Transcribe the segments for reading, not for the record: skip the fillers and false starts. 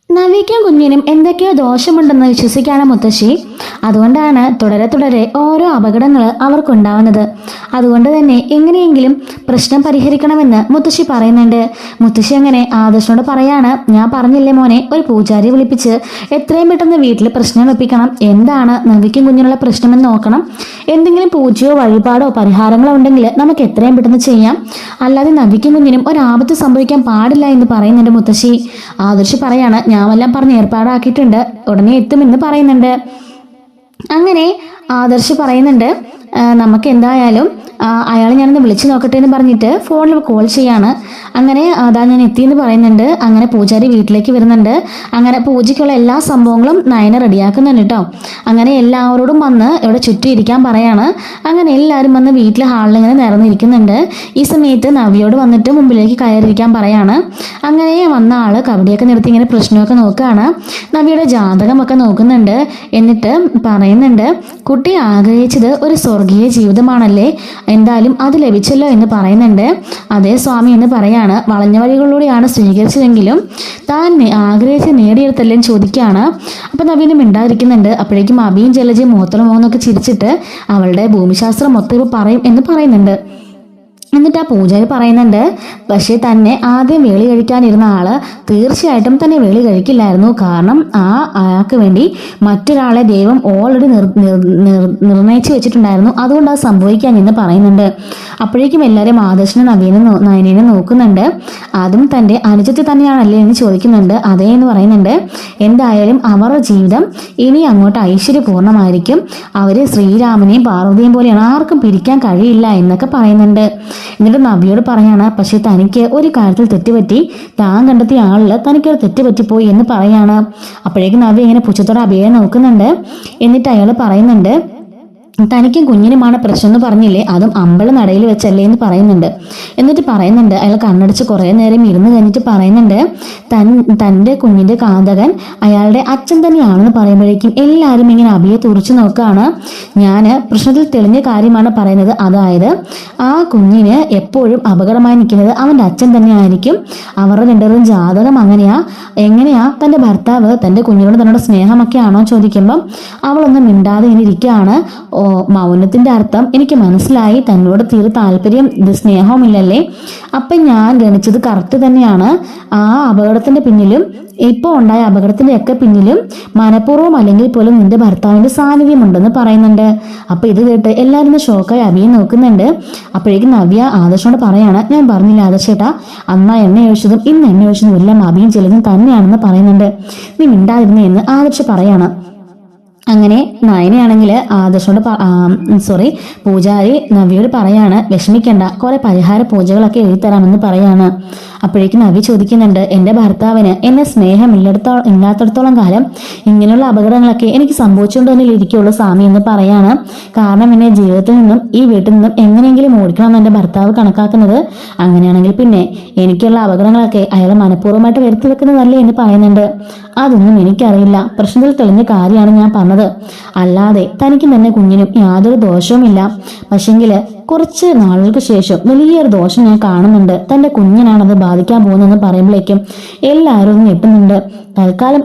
നവിക്കും കുഞ്ഞിനും എന്തൊക്കെയോ ദോഷമുണ്ടെന്ന് വിശ്വസിക്കാണ് മുത്തശ്ശി. അതുകൊണ്ടാണ് തുടരെ തുടരെ ഓരോ അപകടങ്ങൾ അവർക്കുണ്ടാവുന്നത്. അതുകൊണ്ട് തന്നെ എങ്ങനെയെങ്കിലും പ്രശ്നം പരിഹരിക്കണമെന്ന് മുത്തശ്ശി പറയുന്നുണ്ട്. മുത്തശ്ശി അങ്ങനെ ആദർശനോട് പറയാണ്, ഞാൻ പറഞ്ഞില്ലേ മോനെ, ഒരു പൂജാരി വിളിപ്പിച്ച് എത്രയും പെട്ടെന്ന് വീട്ടിൽ പ്രശ്നം വെപ്പിക്കണം. എന്താണ് നവിക്കും കുഞ്ഞിനുള്ള പ്രശ്നമെന്ന് നോക്കണം. എന്തെങ്കിലും പൂജയോ വഴിപാടോ പരിഹാരങ്ങളോ ഉണ്ടെങ്കിൽ നമുക്ക് എത്രയും പെട്ടെന്ന് ചെയ്യാം. അല്ലാതെ നവിക്കും കുഞ്ഞിനും ഒരാപത്ത് സംഭവിക്കാൻ പാടില്ല എന്ന് പറയുന്നുണ്ട് മുത്തശ്ശി. ആദർശ് പറയാണ്, ഞാൻ വല്ലതും പറഞ്ഞ് ഏർപ്പാടാക്കിയിട്ടുണ്ട്, ഉടനെ എത്തുമെന്ന് പറയുന്നുണ്ട്. അങ്ങനെ ആദർശ് പറയുന്നുണ്ട്, നമുക്ക് എന്തായാലും അയാളെ ഞാനൊന്ന് വിളിച്ചു നോക്കട്ടെ എന്ന് പറഞ്ഞിട്ട് ഫോണിൽ കോൾ ചെയ്യാണ്. അങ്ങനെ അതാ ഞാൻ എത്തിയെന്ന് പറയുന്നുണ്ട്. അങ്ങനെ പൂജാരി വീട്ടിലേക്ക് വരുന്നുണ്ട്. അങ്ങനെ പൂജയ്ക്കുള്ള എല്ലാ സംഭവങ്ങളും നയന റെഡിയാക്കുന്നുണ്ട് കേട്ടോ. അങ്ങനെ എല്ലാവരോടും വന്ന് ഇവിടെ ചുറ്റും ഇരിക്കാൻ പറയാണ്. അങ്ങനെ എല്ലാവരും വന്ന് വീട്ടിൽ ഹാളിൽ ഇങ്ങനെ നിറഞ്ഞിരിക്കുന്നുണ്ട്. ഈ സമയത്ത് നവിയോട് വന്നിട്ട് മുമ്പിലേക്ക് കയറിയിരിക്കാൻ പറയാണ്. അങ്ങനെ വന്ന ആള് കബഡിയൊക്കെ നിർത്തി ഇങ്ങനെ പ്രശ്നമൊക്കെ നോക്കുകയാണ്. നവിയുടെ ജാതകമൊക്കെ നോക്കുന്നുണ്ട്. എന്നിട്ട് പറയുന്നുണ്ട്, കുട്ടി ആഗ്രഹിച്ചത് ഒരു സ്വർഗീയ ജീവിതമാണല്ലേ, എന്തായാലും അത് ലഭിച്ചല്ലോ എന്ന് പറയുന്നുണ്ട്. അതേ സ്വാമി എന്ന് പറയാണ്, വളഞ്ഞ വഴികളിലൂടെയാണ് സ്വീകരിച്ചതെങ്കിലും താൻ ആഗ്രഹിച്ച് നേടിയെടുത്തല്ലേ ചോദിക്കുകയാണ്. അപ്പൊ നവീനും മിണ്ടാതിരിക്കുന്നുണ്ട്. അപ്പോഴേക്കും അബിയും ജലജയും മുഖത്തൊക്കെ ചിരിച്ചിട്ട് അവളുടെ ഭൂമിശാസ്ത്രം മൊത്തം ഇപ്പൊ പറയും എന്ന് പറയുന്നുണ്ട്. എന്നിട്ട് ആ പൂജാരി പറയുന്നുണ്ട്, പക്ഷേ തന്നെ ആദ്യം വേളി കഴിക്കാനിരുന്ന ആള് തീർച്ചയായിട്ടും തന്നെ വേളി കഴിക്കില്ലായിരുന്നു. കാരണം അയാൾക്ക് വേണ്ടി മറ്റൊരാളെ ദൈവം ഓൾറെഡി നിർണയിച്ചു വെച്ചിട്ടുണ്ടായിരുന്നു. അതുകൊണ്ട് അത് സംഭവിക്കാൻ എന്ന് പറയുന്നുണ്ട്. അപ്പോഴേക്കും എല്ലാവരും ആദർശനെ നയനെ നോക്കുന്നുണ്ട്. അതും തൻ്റെ അനുജത്തി തന്നെയാണല്ലേ എന്ന് ചോദിക്കുന്നുണ്ട്. അതേ എന്ന് പറയുന്നുണ്ട്. എന്തായാലും അവരുടെ ജീവിതം ഇനി അങ്ങോട്ട് ഐശ്വര്യപൂർണ്ണമായിരിക്കും. അവര് ശ്രീരാമനെയും പാർവതിയും പോലെയാണ്, ആർക്കും പിരിക്കാൻ കഴിയില്ല എന്നൊക്കെ പറയുന്നുണ്ട്. എന്നിട്ട് നവിയോട് പറയാണ്, പക്ഷെ തനിക്ക് ഒരു കാര്യത്തിൽ തെറ്റുപറ്റി, താൻ കണ്ടെത്തിയ ആളിൽ തനിക്കൊരു തെറ്റുപറ്റിപ്പോയി എന്ന് പറയാണ്. അപ്പോഴേക്കും നവി ഇങ്ങനെ പുച്ഛത്തോടെ അഭിയെ നോക്കുന്നുണ്ട്. എന്നിട്ട് അയാൾ പറയുന്നുണ്ട്, തനിക്കും കുഞ്ഞിനുമാണ് പ്രശ്നം എന്ന് പറഞ്ഞില്ലേ, അതും അമ്പല നടയിൽ വെച്ചല്ലേ എന്ന് പറയുന്നുണ്ട്. എന്നിട്ട് പറയുന്നുണ്ട്, അയാൾ കണ്ണടച്ച് കുറേ നേരം ഇരുന്ന് കഴിഞ്ഞിട്ട് പറയുന്നുണ്ട്, തൻ്റെ കുഞ്ഞിൻ്റെ കാതകൻ അയാളുടെ അച്ഛൻ തന്നെയാണെന്ന് പറയുമ്പോഴേക്കും എല്ലാവരും ഇങ്ങനെ അഭിയെ തുറച്ചു നോക്കുകയാണ്. ഞാൻ പ്രശ്നത്തിൽ തെളിഞ്ഞ കാര്യമാണ് പറയുന്നത്. അതായത് ആ കുഞ്ഞിന് എപ്പോഴും അപകടമായി നിൽക്കുന്നത് അവൻ്റെ അച്ഛൻ തന്നെയായിരിക്കും. അവരുടെ രണ്ടുപേരും ജാതകം എങ്ങനെയാ തൻ്റെ ഭർത്താവ് തൻ്റെ കുഞ്ഞിനോട് തന്നോട് സ്നേഹമൊക്കെ ആണോ ചോദിക്കുമ്പം അവളൊന്നും മിണ്ടാതെ ഇങ്ങനെ ഇരിക്കുകയാണ്. മൗനത്തിന്റെ അർത്ഥം എനിക്ക് മനസ്സിലായി, തന്നോട് തീരെ താല്പര്യം സ്നേഹവുമില്ലല്ലേ. അപ്പം ഞാൻ ഗണിച്ചത് കറക്റ്റ് തന്നെയാണ്. ആ അപകടത്തിന്റെ പിന്നിലും ഇപ്പോൾ ഉണ്ടായ അപകടത്തിന്റെ ഒക്കെ പിന്നിലും മനഃപൂർവ്വം അല്ലെങ്കിൽ പോലും നിന്റെ ഭർത്താവിന്റെ സാന്നിധ്യമുണ്ടെന്ന് പറയുന്നുണ്ട്. അപ്പൊ ഇത് കേട്ട് എല്ലാവരും ഷോക്കായി അഭിയെ നോക്കുന്നുണ്ട്. അപ്പോഴേക്കും നവ്യ ആദർശനോട് പറയാണ്, ഞാൻ പറഞ്ഞില്ല ആദർശേട്ടാ, അന്നാ എണ്ണ ഒഴിച്ചതും ഇന്ന് എണ്ണ ഒഴിച്ചതും എല്ലാം അഭിയും ചെലതും തന്നെയാണെന്ന് പറയുന്നുണ്ട്. നീ മിണ്ടാതിരുന്നേ എന്ന് ആദർശ പറയാണ്. അങ്ങനെ നയനയാണെങ്കിൽ ആദർശനോട് പൂജാരി നവിയോട് പറയാണ്, വിഷമിക്കണ്ട, കുറെ പരിഹാര പൂജകളൊക്കെ എഴുതിത്തരാമെന്ന് പറയാണ്. അപ്പോഴേക്കും നവി ചോദിക്കുന്നുണ്ട്, എൻ്റെ ഭർത്താവിന് എന്നെ സ്നേഹം ഇല്ലാത്തടത്തോളം കാലം ഇങ്ങനെയുള്ള അപകടങ്ങളൊക്കെ എനിക്ക് സംഭവിച്ചുകൊണ്ട് തന്നെ ഇരിക്കുള്ളൂ സ്വാമി എന്ന് പറയാണ്. കാരണം എന്നെ ജീവിതത്തിൽ നിന്നും ഈ വീട്ടിൽ നിന്നും എങ്ങനെയെങ്കിലും ഓടിക്കണമെന്ന് എൻ്റെ ഭർത്താവ് കണക്കാക്കുന്നത്. അങ്ങനെയാണെങ്കിൽ പിന്നെ എനിക്കുള്ള അപകടങ്ങളൊക്കെ അയാൾ മനഃപൂർവ്വമായിട്ട് വരുത്തി വെക്കുന്നതല്ലേ എന്ന് പറയുന്നുണ്ട്. അതൊന്നും എനിക്കറിയില്ല, പ്രശ്നത്തിൽ തെളിഞ്ഞ കാര്യമാണ് ഞാൻ പറഞ്ഞത്, അല്ലാതെ തനിക്കും തന്നെ കുഞ്ഞിനും യാതൊരു ദോഷവുമില്ല. പക്ഷെങ്കില് കുറച്ച് നാളുകൾക്ക് ശേഷം വലിയൊരു ദോഷം ഞാൻ കാണുന്നുണ്ട്. തന്റെ കുഞ്ഞിനാണത് ബാധിക്കാൻ പോകുന്നതെന്ന് പറയുമ്പോഴേക്കും എല്ലാവരും ഞെട്ടുന്നുണ്ട്. തൽക്കാലം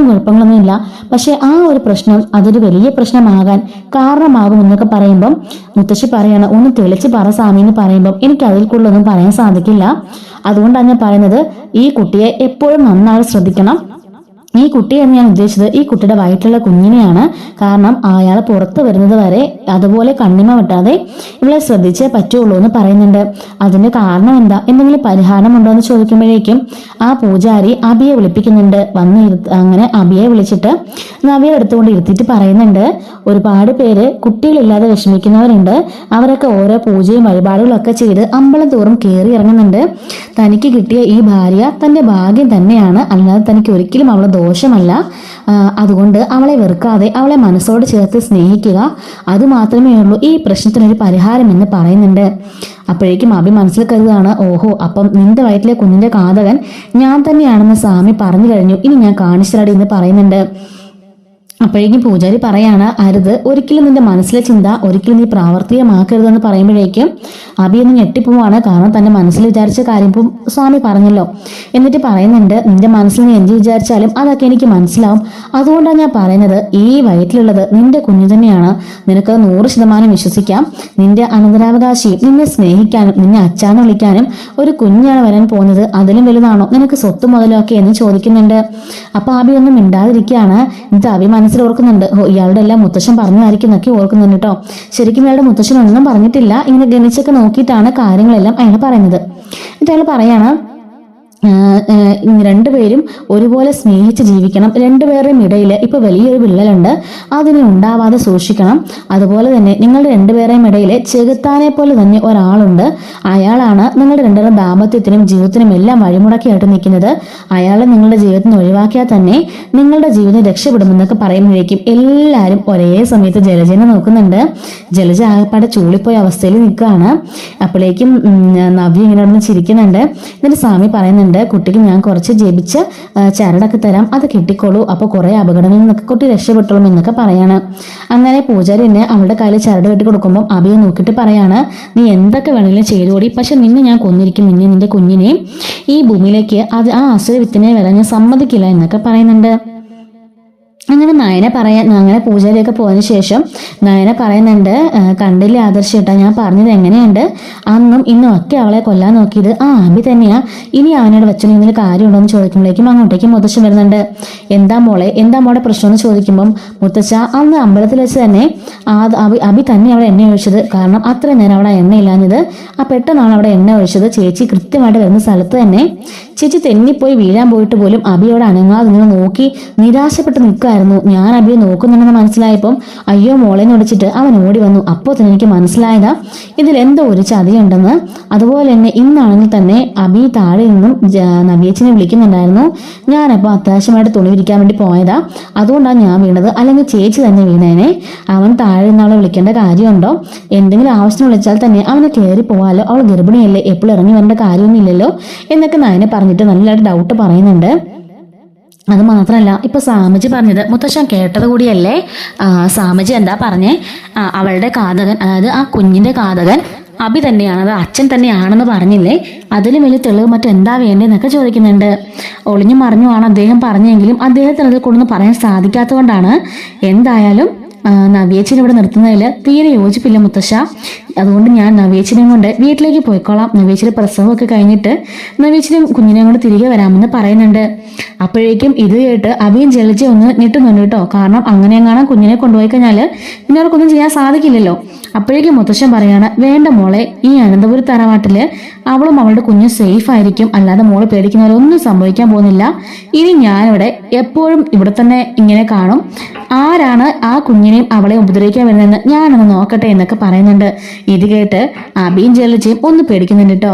കുഴപ്പങ്ങളൊന്നുമില്ല, പക്ഷെ ആ ഒരു പ്രശ്നം അതൊരു വലിയ പ്രശ്നമാകാൻ കാരണമാകും എന്നൊക്കെ പറയുമ്പം മുത്തശ്ശി പറയാണ്, ഒന്ന് തെളിച്ച് പറ സ്വാമി എന്ന് പറയുമ്പം എനിക്ക് അതിൽ കൂടുതലൊന്നും പറയാൻ സാധിക്കില്ല. അതുകൊണ്ടാണ് ഞാൻ പറയുന്നത്, ഈ കുട്ടിയെ എപ്പോഴും നന്നായി ശ്രദ്ധിക്കണം. ഈ കുട്ടി എന്ന് ഞാൻ ഉദ്ദേശിച്ചത് ഈ കുട്ടിയുടെ വയറ്റിലുള്ള കുഞ്ഞിനെയാണ്. കാരണം അയാൾ പുറത്തു വരുന്നത് വരെ അതുപോലെ കണ്ണിമ വെട്ടാതെ ഇവളെ ശ്രദ്ധിച്ചേ പറ്റുള്ളൂ എന്ന് പറയുന്നുണ്ട്. അതിന്റെ കാരണം എന്താ, എന്തെങ്കിലും പരിഹാരം ഉണ്ടോ എന്ന് ചോദിക്കുമ്പോഴേക്കും ആ പൂജാരി അബിയെ വിളിപ്പിക്കുന്നുണ്ട്. അങ്ങനെ അബിയെ വിളിച്ചിട്ട് നവിയെ എടുത്തുകൊണ്ട് ഇരുത്തിയിട്ട് പറയുന്നുണ്ട്, ഒരുപാട് പേര് കുട്ടികളില്ലാതെ വിഷമിക്കുന്നവരുണ്ട്. അവരൊക്കെ ഓരോ പൂജയും വഴിപാടുകളൊക്കെ ചെയ്ത് അമ്പലം തോറും കയറി ഇറങ്ങുന്നുണ്ട്. തനിക്ക് കിട്ടിയ ഈ ഭാര്യ തന്റെ ഭാഗ്യം തന്നെയാണ്, അല്ലാതെ തനിക്ക് ഒരിക്കലും അവളെ ദോഷമല്ല. അതുകൊണ്ട് അവളെ വെറുക്കാതെ അവളെ മനസ്സോട് ചേർത്ത് സ്നേഹിക്കുക, അതുമാത്രമേ ഉള്ളൂ ഈ പ്രശ്നത്തിനൊരു പരിഹാരം എന്ന് പറയുന്നുണ്ട്. അപ്പോഴേക്കും അഭി മനസ്സിൽ കരുതാണ്, ഓഹോ, അപ്പം നിന്റെ വയറ്റിലെ കുഞ്ഞിന്റെ കാതകൻ ഞാൻ തന്നെയാണെന്ന് സ്വാമി പറഞ്ഞു കഴിഞ്ഞു, ഇനി ഞാൻ കാണിച്ചിരടി എന്ന് പറയുന്നുണ്ട്. അപ്പോഴേക്കും പൂജാരി പറയാണ്, അരുത്, ഒരിക്കലും നിന്റെ മനസ്സിലെ ചിന്ത ഒരിക്കലും നീ പ്രാവർത്തികമാക്കരുതെന്ന് പറയുമ്പോഴേക്കും അബി ഒന്ന് ഞെട്ടിപ്പോവാണ്. കാരണം തന്റെ മനസ്സിൽ വിചാരിച്ച കാര്യം ഇപ്പം സ്വാമി പറഞ്ഞല്ലോ. എന്നിട്ട് പറയുന്നുണ്ട്, നിന്റെ മനസ്സിൽ നീ എന്ത് വിചാരിച്ചാലും അതൊക്കെ എനിക്ക് മനസ്സിലാവും. അതുകൊണ്ടാണ് ഞാൻ പറയുന്നത്, ഈ വയറ്റിലുള്ളത് നിന്റെ കുഞ്ഞു തന്നെയാണ്. നിനക്ക് 100% വിശ്വസിക്കാം. നിന്റെ അനന്തരാവകാശിയും നിന്നെ സ്നേഹിക്കാനും നിന്നെ അച്ചാന്ന് വിളിക്കാനും ഒരു കുഞ്ഞാണ് വരാൻ പോകുന്നത്. അതിലും വലുതാണോ നിനക്ക് സ്വത്ത് മുതലൊക്കെ എന്ന് ചോദിക്കുന്നുണ്ട്. അപ്പൊ അബി ഒന്നും മിണ്ടാതിരിക്കുകയാണ്. എന്നിട്ട് അബി മനസ്സിൽ ഓർക്കുന്നുണ്ട്, ഇയാളുടെ എല്ലാം മുത്തശ്ശൻ പറഞ്ഞതായിരിക്കും എന്നൊക്കെ ഓർക്കുന്നുണ്ട് കേട്ടോ. ശരിക്കും ഇയാളുടെ മുത്തശ്ശൻ ഒന്നും പറഞ്ഞിട്ടില്ല, ഇങ്ങനെ ഗണിച്ചൊക്കെ നോക്കിയിട്ടാണ് കാര്യങ്ങളെല്ലാം അയാൾ പറയുന്നത്. എന്നിട്ട് അയാൾ പറയാണ്, രണ്ടുപേരും ഒരുപോലെ സ്നേഹിച്ച് ജീവിക്കണം. രണ്ടുപേരുടെയും ഇടയിൽ ഇപ്പൊ വലിയൊരു വിള്ളലുണ്ട്, അതിനെ ഉണ്ടാവാതെ സൂക്ഷിക്കണം. അതുപോലെ തന്നെ നിങ്ങളുടെ രണ്ടുപേരുടെയും ഇടയിൽ ചെകുത്താനെ പോലെ തന്നെ ഒരാളുണ്ട്. അയാളാണ് നിങ്ങളുടെ രണ്ടുപേരുടെ ദാമ്പത്യത്തിനും ജീവിതത്തിനും എല്ലാം വഴിമുടക്കിയായിട്ട് നിൽക്കുന്നത്. അയാളെ നിങ്ങളുടെ ജീവിതത്തിൽ നിന്ന് ഒഴിവാക്കിയാൽ തന്നെ നിങ്ങളുടെ ജീവിതം രക്ഷപ്പെടുമെന്നൊക്കെ പറയുമ്പോഴേക്കും എല്ലാവരും ഒരേ സമയത്ത് ജലജനെ നോക്കുന്നുണ്ട്. ജലജ ആകെപ്പാടെ ചൂളിപ്പോയ അവസ്ഥയിൽ നിൽക്കുകയാണ്. അപ്പോഴേക്കും നവ്യ ഇങ്ങനെ ഒന്ന് ചിരിക്കുന്നുണ്ട്. എന്നിട്ട് സ്വാമി പറയുന്നുണ്ട്, കുട്ടിക്ക് ഞാൻ കുറച്ച് ജപിച്ച് ചരടൊക്കെ തരാം, അത് കിട്ടിക്കോളൂ, അപ്പൊ കുറെ അപകടങ്ങളിൽ നിന്നൊക്കെ കുട്ടി രക്ഷപ്പെട്ടോളും എന്നൊക്കെ പറയാണ്. അങ്ങനെ പൂജാരി എന്നെ അവളുടെ കയ്യിൽ ചരട് കെട്ടി കൊടുക്കുമ്പോൾ അഭിയെ നോക്കിയിട്ട് പറയാണ്, നീ എന്തൊക്കെ വേണമെങ്കിലും ചെയ്തോടി, പക്ഷെ നിന്നെ ഞാൻ കൊന്നിരിക്കും, നിന്റെ കുഞ്ഞിനെയും ഈ ഭൂമിയിലേക്ക് ആ അസുര വിത്തിനെ വരാൻ ഞാൻ സമ്മതിക്കില്ല എന്നൊക്കെ പറയുന്നുണ്ട്. അങ്ങനെ പൂജാരിയൊക്കെ പോയതിനു ശേഷം നയന പറയുന്നുണ്ട്, കണ്ടില്ലേ ആദർശേട്ടാ, ഞാൻ പറഞ്ഞത് എങ്ങനെയുണ്ട്? അന്നും ഇന്നും ഒക്കെ അവളെ കൊല്ലാൻ നോക്കിയത് അബി തന്നെയാ. ഇനി അവനോട് വെച്ചെങ്കിൽ കാര്യമുണ്ടോ എന്ന് ചോദിക്കുമ്പോഴേക്കും അങ്ങോട്ടേക്ക് മുത്തശ്ശൻ വരുന്നുണ്ട്. എന്താ മോളെ പ്രശ്നം എന്ന് ചോദിക്കുമ്പം, മുത്തശ്ശ, അന്ന് അമ്പലത്തിൽ വെച്ച് തന്നെ അബി തന്നെ അവിടെ എണ്ണ ഒഴിച്ചത്. കാരണം അത്ര നേരം അവിടെ എണ്ണ ഇല്ലാഞ്ഞത്, പെട്ടെന്നാണ് അവിടെ എണ്ണ ഒഴിച്ചത്. ചേച്ചി കൃത്യമായിട്ട് വരുന്ന സ്ഥലത്ത് തന്നെ ചേച്ചി തെന്നിപ്പോയി വീഴാൻ പോയിട്ട് പോലും അബിയോട് അനങ്ങാതെ നിങ്ങൾ നോക്കി നിരാശപ്പെട്ട് നിൽക്കായിരുന്നു. ഞാൻ അബിയെ നോക്കുന്നുണ്ടെന്ന് മനസ്സിലായപ്പം അയ്യോ മോളെ വിളിച്ചിട്ട് അവൻ ഓടി വന്നു. അപ്പോൾ തന്നെ എനിക്ക് മനസ്സിലായതാ ഇതിൽ എന്തോ ഒരു ചതിയുണ്ടെന്ന്. അതുപോലെ തന്നെ ഇന്നാണെങ്കിൽ തന്നെ അബി താഴെ നിന്നും നവ്യേച്ചിനെ വിളിക്കുന്നുണ്ടായിരുന്നു. ഞാനപ്പോൾ അത്യാവശ്യമായിട്ട് തുണി വിരിക്കാൻ വേണ്ടി പോയതാ, അതുകൊണ്ടാണ് ഞാൻ വീണത്. അല്ലെങ്കിൽ ചേച്ചി തന്നെ വീണേനെ. അവൻ താഴെ നിന്നവളെ വിളിക്കേണ്ട കാര്യമുണ്ടോ? എന്തെങ്കിലും ആവശ്യം വിളിച്ചാൽ തന്നെ അവനെ കയറി പോവാലോ, അവൾ ഗർഭിണിയല്ലേ, എപ്പോഴും ഇറങ്ങി വരേണ്ട കാര്യമൊന്നുമില്ലല്ലോ എന്നൊക്കെ നയനെ പറഞ്ഞിട്ട് നല്ലതായിട്ട് ഡൗട്ട് പറയുന്നുണ്ട്. അത് മാത്രമല്ല, ഇപ്പൊ സാമജി പറഞ്ഞത് മുത്തശ്ശൻ കേട്ടത് കൂടിയല്ലേ? സാമജി എന്താ പറഞ്ഞേ? അവളുടെ കാതകൻ, അതായത് ആ കുഞ്ഞിന്റെ കാതകൻ അബി തന്നെയാണ്, അത് അച്ഛൻ തന്നെയാണെന്ന് പറഞ്ഞില്ലേ? അതിലും വലിയ തെളിവ് മറ്റെന്താ വേണ്ടതെന്നൊക്കെ ചോദിക്കുന്നുണ്ട്. ഒളിഞ്ഞു മറിഞ്ഞുമാണ് അദ്ദേഹം പറഞ്ഞെങ്കിലും അദ്ദേഹത്തിന് അതിൽ കൊണ്ടൊന്നും പറയാൻ സാധിക്കാത്തതുകൊണ്ടാണ്. എന്തായാലും നവ്യേച്ചിനെ ഇവിടെ നിർത്തുന്നതിൽ തീരെ യോജിപ്പില്ല മുത്തശ്ശ. അതുകൊണ്ട് ഞാൻ നവ്യേച്ചിനെയും കൊണ്ട് വീട്ടിലേക്ക് പോയിക്കോളാം. നവ്യേച്ചിയുടെ പ്രസവമൊക്കെ കഴിഞ്ഞിട്ട് നവ്യേച്ചിനെയും കുഞ്ഞിനെയും കൊണ്ട് തിരികെ വരാമെന്ന് പറയുന്നുണ്ട്. അപ്പോഴേക്കും ഇത് കേട്ട് അബിയും ജലജ ഒന്ന് ഞെട്ടുന്നുണ്ട് കേട്ടോ. കാരണം അങ്ങനെയെങ്ങാനും കുഞ്ഞിനെ കൊണ്ടുപോയി കഴിഞ്ഞാൽ പിന്നെ അവർക്കൊന്നും ചെയ്യാൻ സാധിക്കില്ലല്ലോ. അപ്പോഴേക്കും മുത്തശ്ശൻ പറയാണ്, വേണ്ട മോളെ, ഈ അനന്തപുരി തറവാട്ടില് അവളും അവളുടെ കുഞ്ഞും സേഫ് ആയിരിക്കും, അല്ലാതെ മോള് പേടിക്കുന്നവരൊന്നും സംഭവിക്കാൻ പോകുന്നില്ല. ഇനി ഞാനിവിടെ എപ്പോഴും ഇവിടെ തന്നെ ഇങ്ങനെ കാണും. ആരാണ് ആ കുഞ്ഞിനെയും അവളെ ഉപദ്രവിക്കാൻ വരുന്നതെന്ന് ഞാനൊന്ന് നോക്കട്ടെ എന്നൊക്കെ പറയുന്നുണ്ട്. ഇത് കേട്ട് അബിയും ജലജയും ഒന്ന് പേടിക്കുന്നുണ്ട് കേട്ടോ.